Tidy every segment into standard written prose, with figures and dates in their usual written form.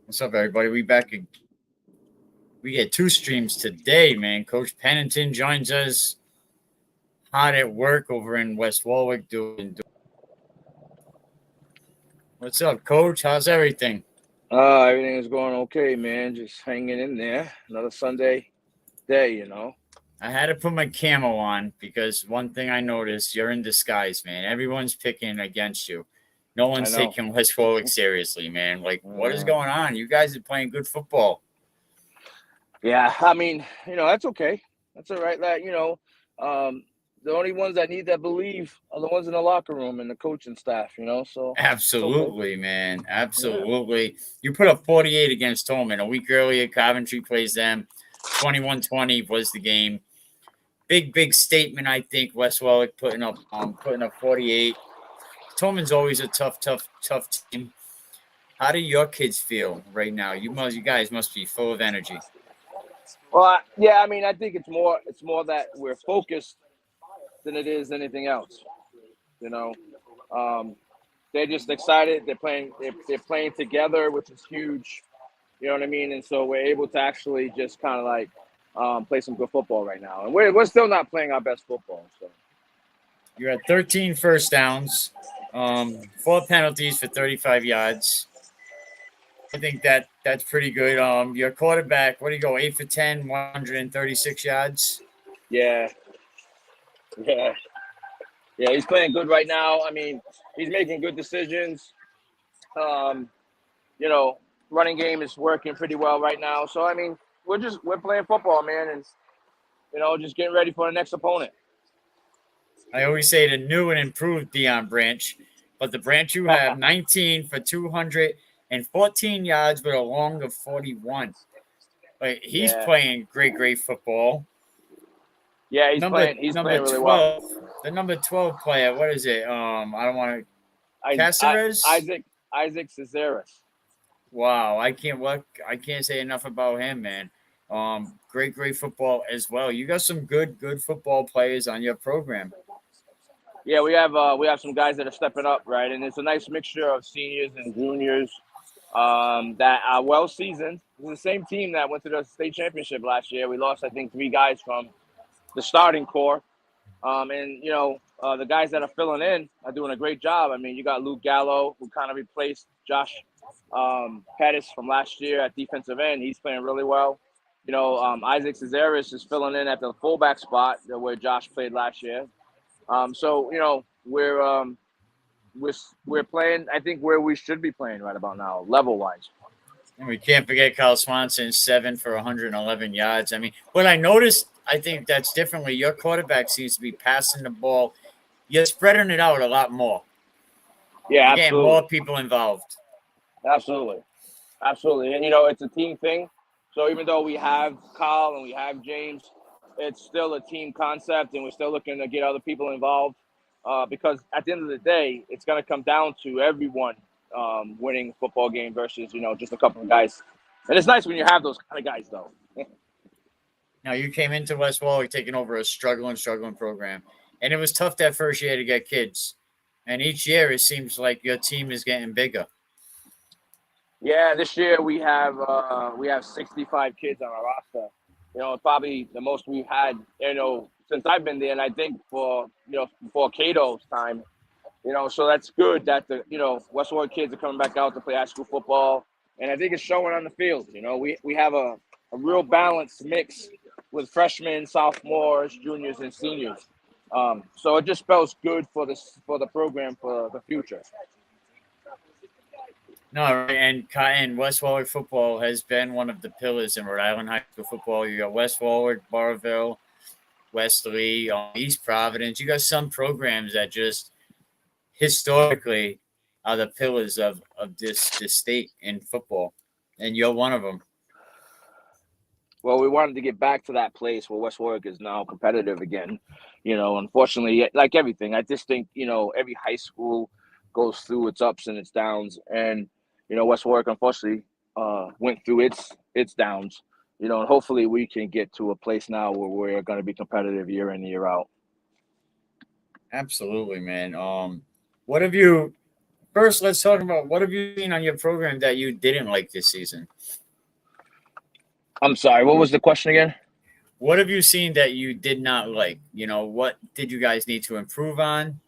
What's up, everybody? We get two streams today, man. Coach Pennington joins us hot at work over in West Warwick. What's up, Coach? How's everything? Everything is going okay, man. Just hanging in there. Another Sunday day. I had to put my camo on because one thing I noticed, you're in disguise, man. Everyone's picking against you. No I one's know. taking West Warwick seriously, man. Like, what is Uh, going on? You guys are playing good football. yeah, I mean, that's okay. That's all right. Um, the only ones that need that believe are the ones in the locker room and the coaching staff. So it's okay. Absolutely, man. Yeah. Absolutely. You put up 48 against Tolman. A week earlier, Coventry plays them. 21-20 was the game. Big statement, I think. West Warwick putting up 48. Tolman's always a tough team. How do your kids feel right now? You guys must be full of energy. Well, yeah. I mean, I think it's more that we're focused than it is anything else. You know, um, they're just excited. They're playing together, which is huge. You know what I mean? And so we're able to actually just kind of like play some good football right now. And we're still not playing our best football. So You're at 13 first downs, four penalties for 35 yards. I think that's pretty good. Your quarterback, what do you go? 8 for 10, 136 yards. yeah, yeah, yeah. He's playing good right now. I mean, he's making good decisions. Um, you know, running game is working pretty well right now. So I mean, we're playing football, man, and just getting ready for the next opponent. I always say the new and improved Dion Branch, but the Branch you have 19 for 214 yards with a long of 41. Like he's Yeah, playing great football. yeah. He's Number playing. He's number playing really well. 12, the number 12 player. What is it? I don't want to. Caceres. Isaac Cesaris. Wow, I can't say enough about him, man. Great football as well. You got some good football players on your program. Yeah, we have some guys that are stepping up, right? And it's a nice mixture of seniors and juniors that are well seasoned. It's the same team that went to the state championship last year. We lost, I think, three guys from the starting core, and the guys that are filling in are doing a great job. I mean, you got Luke Gallo, who kind of replaced Josh Pettis from last year at defensive end. He's playing really well. Isaac Cesaris is filling in at the fullback spot where Josh played last year. So we're playing, I think, where we should be playing right about now, level wise. And we can't forget Kyle Swanson, 7 for 111 yards. I mean, what I noticed, I think that's differently. Your quarterback seems to be passing the ball. You're spreading it out a lot more. Yeah, You're getting more absolutely, people involved. absolutely, absolutely. And it's a team thing. So even though we have Kyle and we have James, it's still a team concept, and we're still looking to get other people involved. Because at the end of the day, it's going to come down to everyone winning a football game versus just a couple of guys. And it's nice when you have those kind of guys, though. Now, you came into West Warwick taking over a struggling program. And it was tough that first year to get kids. And each year, it seems like your team is getting bigger. Yeah, this year we have 65 kids on our roster. Probably the most we've had, since I've been there, and I think before Cato's time. So that's good that the Westwood kids are coming back out to play high school football, and I think it's showing on the field. We have a real balanced mix with freshmen, sophomores, juniors, and seniors. So it just spells good for the program for the future. No, right, and West Warwick football has been one of the pillars in Rhode Island high school football. You got West Warwick, Barville, Wesley, East Providence. You got some programs that just historically are the pillars of this state in football, and you're one of them. Well, we wanted to get back to that place where West Warwick is now competitive again. Unfortunately, like everything, I just think every high school goes through its ups and its downs, and West Warwick unfortunately went through its downs. And hopefully we can get to a place now where we're going to be competitive year in year out. Absolutely, man. What have you First, let's talk about what have you seen on your program that you didn't like this season? I'm sorry. What was the question again? What have you seen that you did not like? What did you guys need to improve on?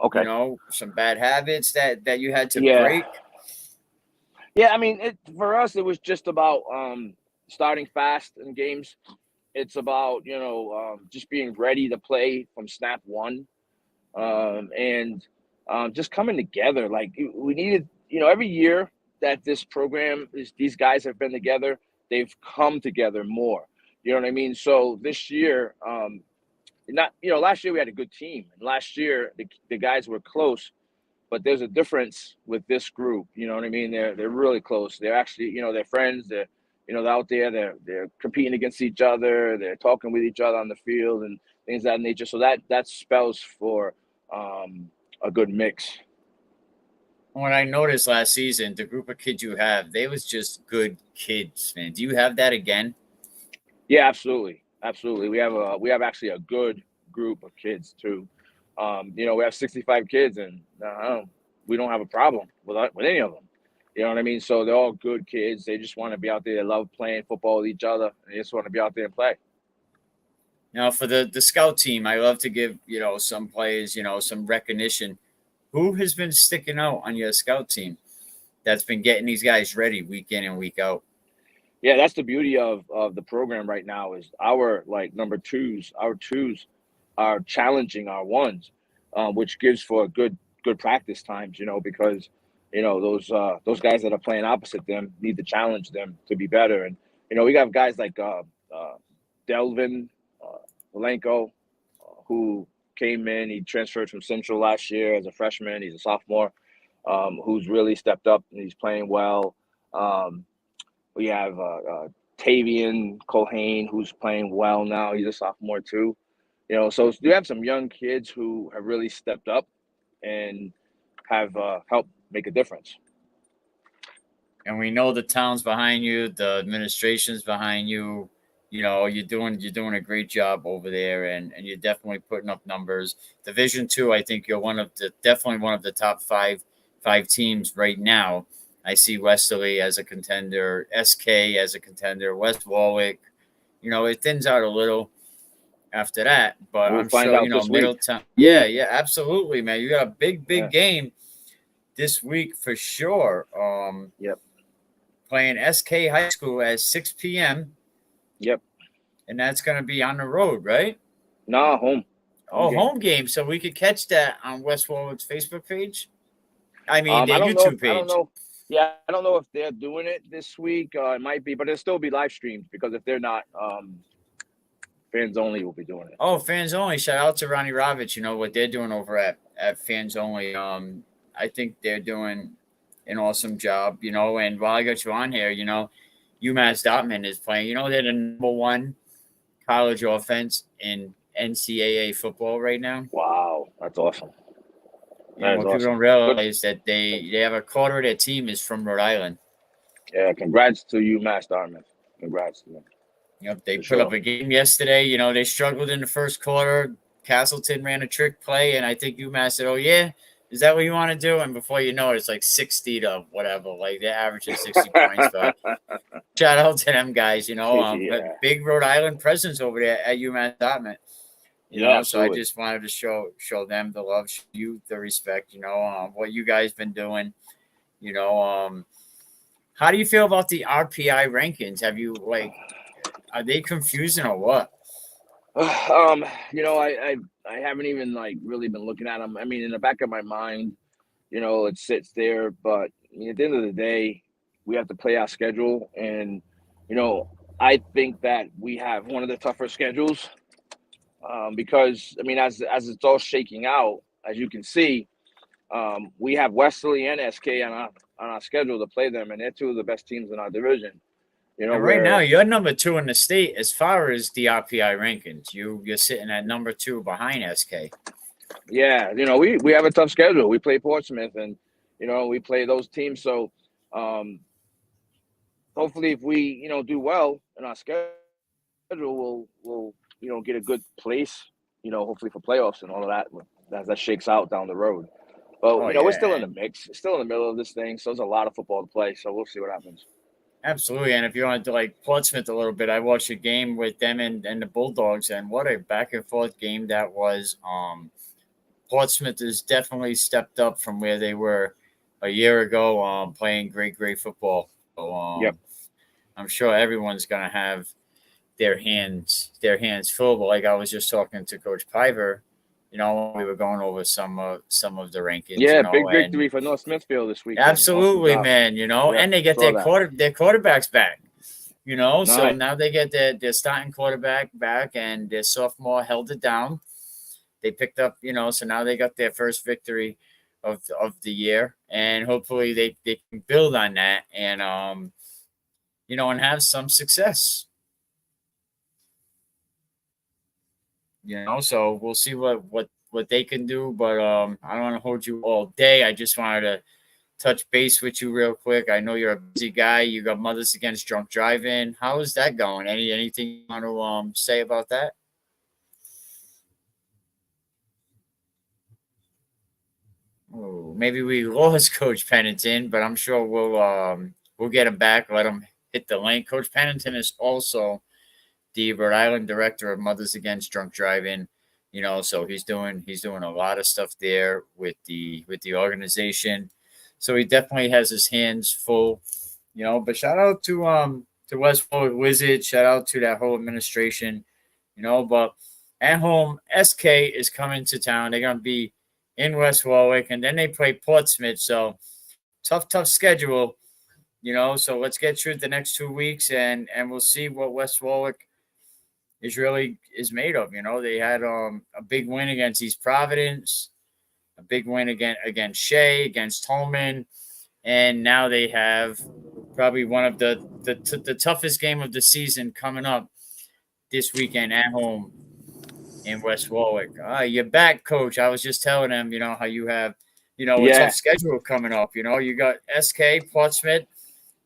Okay. Some bad habits that you had to Yeah. break. Yeah. I mean, for us, it was just about starting fast in games. It's about just being ready to play from snap one, and just coming together. Like we needed, every year that this program is, these guys have been together, they've come together more. You know what I mean? So this year, not last year we had a good team, and last year the guys were close. But there's a difference with this group. You know what I mean? They're really close. They're actually, they're friends. They're out there. They're competing against each other. They're talking with each other on the field and things of that nature. So that spells for a good mix. What I noticed last season, the group of kids you have, they was just good kids, man. Do you have that again? Yeah, absolutely, absolutely. We have actually a good group of kids too. We have 65 kids, and we don't have a problem with any of them. You know what I mean? So they're all good kids. They just want to be out there. They love playing football with each other. And they just want to be out there and play. Now, for the scout team, I love to give some players some recognition. Who has been sticking out on your scout team that's been getting these guys ready week in and week out? Yeah, that's the beauty of the program right now is our number twos. Our twos are challenging our ones, which gives for good practice times. Because those guys that are playing opposite them need to challenge them to be better. And we got guys like Delvin Malenko, who came in. He transferred from Central last year as a freshman. He's a sophomore, who's really stepped up and he's playing well. We have Tavian Colhane, who's playing well now. He's a sophomore too. So you have some young kids who have really stepped up and have helped make a difference. And we know the town's behind you, the administration's behind you. You're doing a great job over there, and you're definitely putting up numbers. Division two, I think you're definitely one of the top five teams right now. I see Westerly as a contender, SK as a contender, West Warwick. It thins out a little after that, but We'll I'm find sure out this week. Middletown. Yeah, absolutely, man. You got a big game this week for sure. Yep. Playing SK High School at 6 p.m. Yep. And that's going to be on the road, right? No, home. Home game. So we could catch that on West Warwick's Facebook page. I mean, their YouTube page. I don't know. Yeah, I don't know if they're doing it this week. It might be, but it'll still be live streamed because if they're not, Fans Only will be doing it. Oh, Fans Only. Shout out to Ronnie Rovich. What they're doing over at Fans Only. I think they're doing an awesome job, and while I got you on here, UMass Dartmouth is playing. They're the number one college offense in NCAA football right now. Wow, that's awesome. And what people don't realize that they have a quarter of their team is from Rhode Island. Yeah, congrats to UMass Dartmouth. Congrats to them. They put up a game yesterday. They struggled in the first quarter. Castleton ran a trick play, and I think UMass said, "Oh yeah, is that what you want to do?" And before you know it, it's like 60 to whatever. Like they're averaging 60 points. But shout out to them guys. A big Rhode Island presence over there at UMass Dartmouth. So I just wanted to show them the love, show you the respect. What you guys been doing. How do you feel about the RPI rankings? Have you are they confusing or what? I haven't even really been looking at them. I mean, in the back of my mind, it sits there. But at the end of the day, we have to play our schedule, and I think that we have one of the tougher schedules because as it's all shaking out, as you can see, we have Westerly and SK on our schedule to play them, and they're two of the best teams in our division. Right now you're number 2 in the state as far as the RPI rankings. You're sitting at number 2 behind SK. Yeah, we have a tough schedule. We play Portsmouth, and we play those teams. So hopefully, if we do well in our schedule, we'll get a good place. Hopefully for playoffs and all of that as that shakes out down the road. Well, Oh we're yeah, still in the and mix, still in the middle of this thing. So there's a lot of football to play. So we'll see what happens. absolutely. And if you want to like Portsmouth a little bit, I watched a game with them and the Bulldogs, and what a back and forth game that was. Portsmouth has definitely stepped up from where they were a year ago, playing great football. So Yep. I'm sure everyone's gonna have their hands full. But like I was just talking to Coach Piver, we were going over some of the rankings, Yeah, big and victory for North Smithfield this weekend. Awesome absolutely, job. man, Yep, and they get saw their that. quarterbacks back. So Nice. now they get their starting quarterback back, and their sophomore held it down. They picked up, so now they got their first victory of the year, and hopefully they can build on that and have some success. So we'll see what they can do, but I don't want to hold you all day. I just wanted to touch base with you real quick. I know you're a busy guy. You got Mothers Against Drunk Driving. How is that going? Anything you want to say about that? Oh, maybe we lost Coach Pennington, but I'm sure we'll get him back. Let him hit the link. Coach Pennington is also the Rhode Island director of Mothers Against Drunk Driving. So he's doing a lot of stuff there with the organization. So he definitely has his hands full. But shout out to West Warwick Wizards. Shout out to that whole administration. But at home, SK is coming to town. They're gonna be in West Warwick, and then they play Portsmouth. So tough schedule. So let's get through the next 2 weeks, and we'll see what West Warwick is made of. They had a big win against East Providence, a big win against Shea, against Tolman, and now they have probably one of the toughest game of the season coming up this weekend at home in West Warwick. You're back, Coach. I was just telling him, how you have, a Yeah, tough schedule coming up. You got SK, Portsmouth,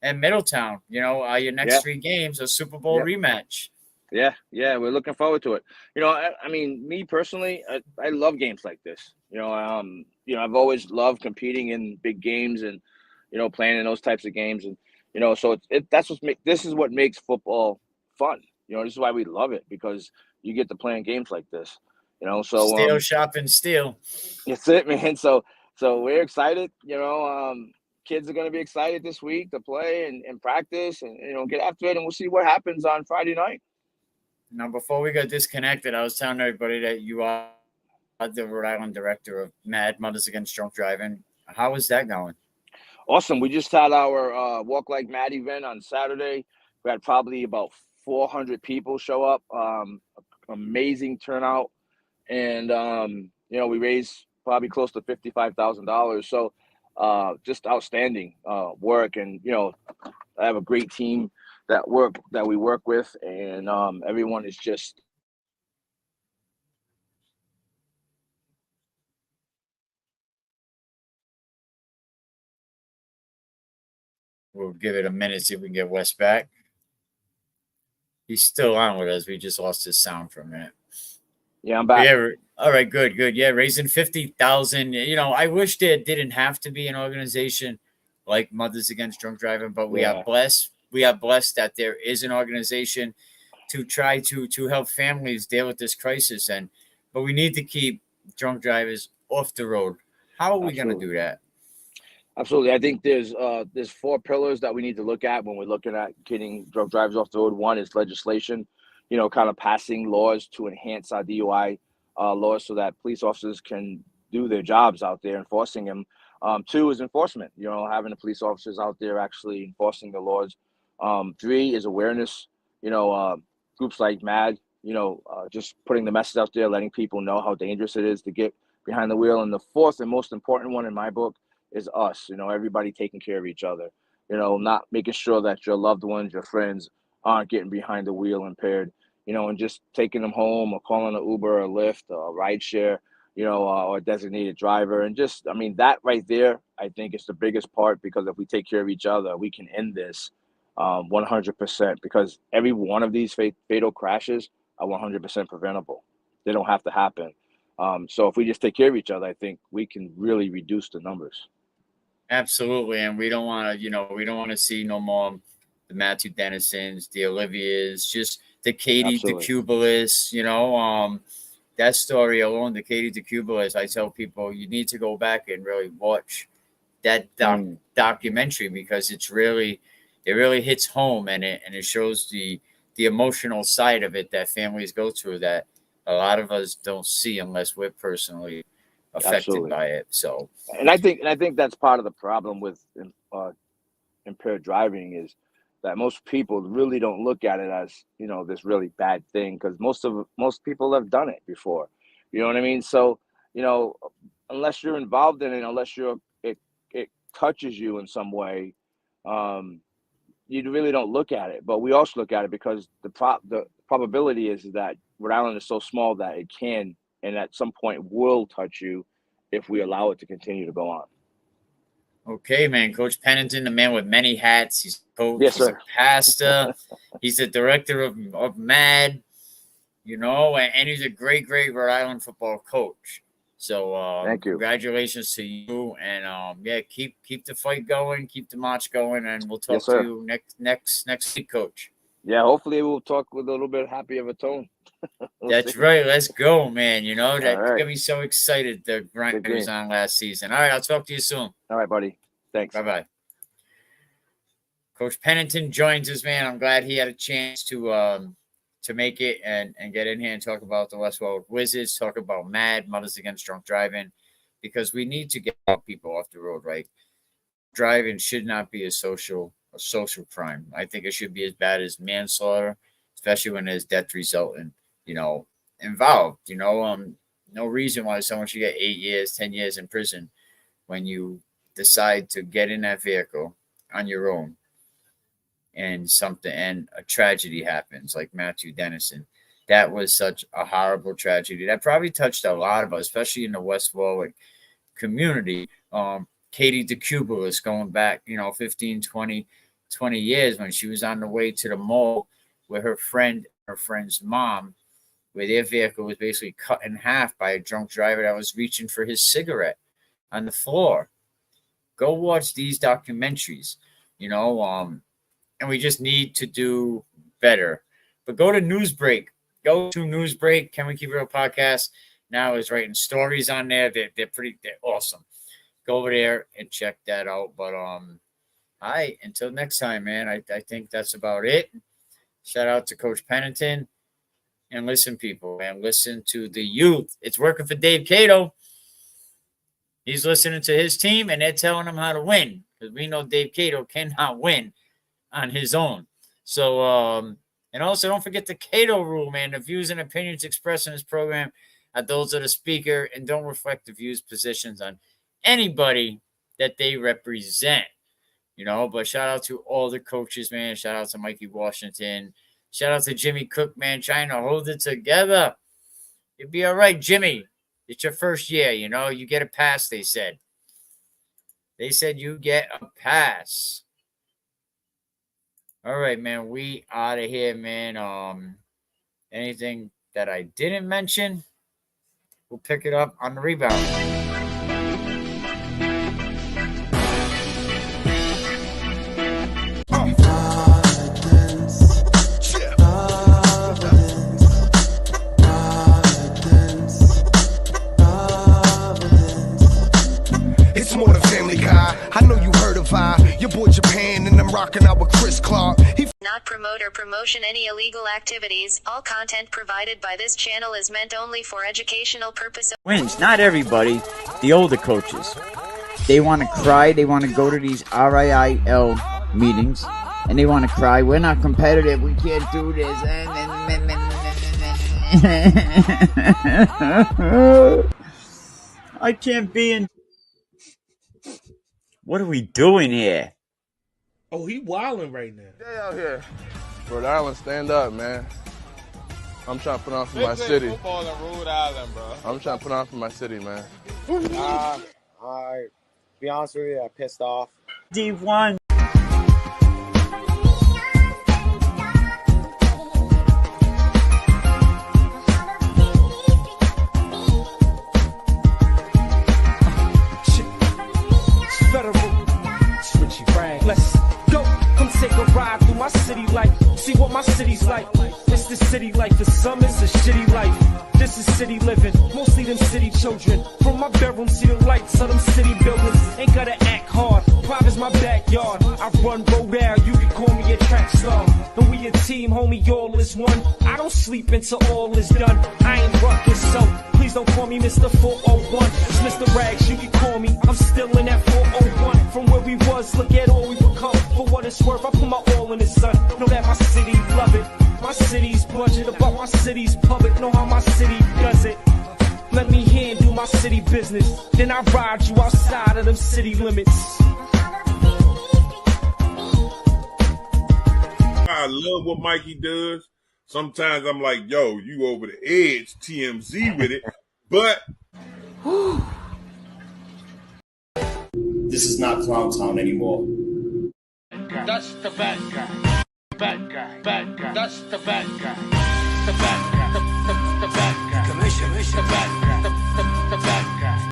and Middletown. Your next yeah, 3 games, a Super Bowl yeah, rematch. yeah. We're looking forward to it. I mean, me personally, I love games like this. I've always loved competing in big games and playing in those types of games, and so that's this is what makes football fun. This is why we love it, because you get to play in games like this. So Steel shopping steel. that's it, man. So we're excited. Kids are going to be excited this week to play and practice and get after it, and we'll see what happens on Friday night. Now, before we got disconnected, I was telling everybody that you are the Rhode Island director of MAD, Mothers Against Drunk Driving. How is that going? Awesome. We just had our Walk Like Mad event on Saturday. We had probably about 400 people show up. Amazing turnout, and we raised probably close to $55,000. So just outstanding work, and I have a great team that we work with, and everyone is just We'll give it a minute, see if we can get Wes back. He's still on with us. We just lost his sound for a minute. Yeah, I'm back. Yeah. All right. Good. Yeah. Raising 50,000. I wish there didn't have to be an organization like Mothers Against Drunk Driving, but we are Yeah, blessed. We are blessed that there is an organization to try to help families deal with this crisis. But we need to keep drunk drivers off the road. How are we going to absolutely. do that? Absolutely. I think there's 4 pillars that we need to look at when we're looking at getting drunk drivers off the road. One is legislation, kind of passing laws to enhance our DUI laws so that police officers can do their jobs out there enforcing them. 2 is enforcement, having the police officers out there actually enforcing the laws. 3 is awareness, groups like MAD, just putting the message out there, letting people know how dangerous it is to get behind the wheel. And the 4th and most important one in my book is us, everybody taking care of each other, not making sure that your loved ones, your friends aren't getting behind the wheel impaired, and just taking them home or calling an Uber or Lyft or a ride share, or a designated driver. And just, I mean, that right there, I think is the biggest part, because if we take care of each other, we can end this 100%, because every one of these fatal crashes are 100% preventable. They don't have to happen. So if we just take care of each other, I think we can really reduce the numbers. Absolutely, and we don't want to, we don't want to see no more the Matthew Dennisons, the Olivias, just the Katie DeCubelis, that story alone, the Katie DeCubelis. I tell people you need to go back and really watch that documentary because it really hits home, and it shows the emotional side of it that families go through that a lot of us don't see unless we're personally affected by it. So, and I think that's part of the problem with impaired driving is that most people really don't look at it as, this really bad thing, because most people have done it before. You know what I mean? So, unless you're involved in it, unless it touches you in some way, you really don't look at it. But we also look at it because the probability is that Rhode Island is so small that it can, and at some point will touch you if we allow it to continue to go on. Okay, man. Coach Pennington, the man with many hats. He's a coach. Yes, he's sir. a pastor. He's the director of MAD, and he's a great Rhode Island football coach. So thank you. Congratulations to you. And keep the fight going, keep the march going, and we'll talk to you next week, Coach. Yeah, hopefully we'll talk with a little bit happy of a tone. That's right. Let's go, man. That got me so excited. The grind was on last season. All right, I'll talk to you soon. All right, buddy. Thanks. Bye-bye. Coach Pennington joins us, man. I'm glad he had a chance to make it and get in here and talk about the West Warwick Wizards, talk about MAD, Mothers Against Drunk Driving, because we need to get people off the road, right? Driving should not be a social crime. I think it should be as bad as manslaughter, especially when there's death resulting, involved. No reason why someone should get 8 years, 10 years in prison when you decide to get in that vehicle on your own and a tragedy happens like Matthew Dennison. That was such a horrible tragedy. That probably touched a lot of us, especially in the West Warwick community. Katie DeCubelis going back, 15, 20 years when she was on the way to the mall with her friend's mom, where their vehicle was basically cut in half by a drunk driver that was reaching for his cigarette on the floor. Go watch these documentaries, and we just need to do better. But go to Newsbreak. Go to Newsbreak. Can We Keep It Real podcast now is writing stories on there. They're awesome. Go over there and check that out. But until next time, man. I think that's about it. Shout out to Coach Pennington. And listen, people, man, listen to the youth. It's working for Dave Cato. He's listening to his team, and they're telling him how to win, because we know Dave Cato cannot win on his own. So, and also don't forget the Cato rule, man. The views and opinions expressed in this program are those of the speaker and don't reflect the views, positions on anybody that they represent. But shout out to all the coaches, man. Shout out to Mikey Washington. Shout out to Jimmy Cook, man, trying to hold it together. You'll be all right, Jimmy. It's your first year, you get a pass, they said. They said you get a pass. All right, man, we out of here, man. Anything that I didn't mention, we'll pick it up on the rebound. I know you heard of your boy Japan, and I'm rocking out with Chris Clark. Not promote or promotion any illegal activities. All content provided by this channel is meant only for educational purposes. Wins, not everybody. The older coaches, they want to cry. They want to go to these RIIL meetings, and they want to cry. We're not competitive. We can't do this. I can't be in. What are we doing here? Oh, he wilding right now. Stay out here. Rhode Island, stand up, man. I'm trying to put on for my city. Football in Rhode Island, bro. I'm trying to put on for my city, man. To be honest with you, I pissed off. D1. Let's go. Come take a ride through my city life. See what my city's like. It's the city life. For some, it's a shitty life. This is city living. Mostly them city children. From my bedroom, see the lights of them city buildings. Ain't gotta act hard. Private's my backyard. I run road out. You can call me a track star. And we a team, homie. All is one. I don't sleep until all is done. I ain't ruckus, so please don't call me Mr. 401. It's Mr. Rags. You can call me. I'm still in that 401. From where we was, look at all we become. For what it's worth, I put my all in the sun. Know that my city love it. My city's budget about my city's public. Know how my city does it. Let me handle my city business. Then I ride you outside of them city limits. I love what Mikey does. Sometimes I'm like, yo, you over the edge, TMZ with it. But this is not Clown Town anymore. That's the bad guy. Bad guy. Bad guy. That's the bad guy. The bad guy.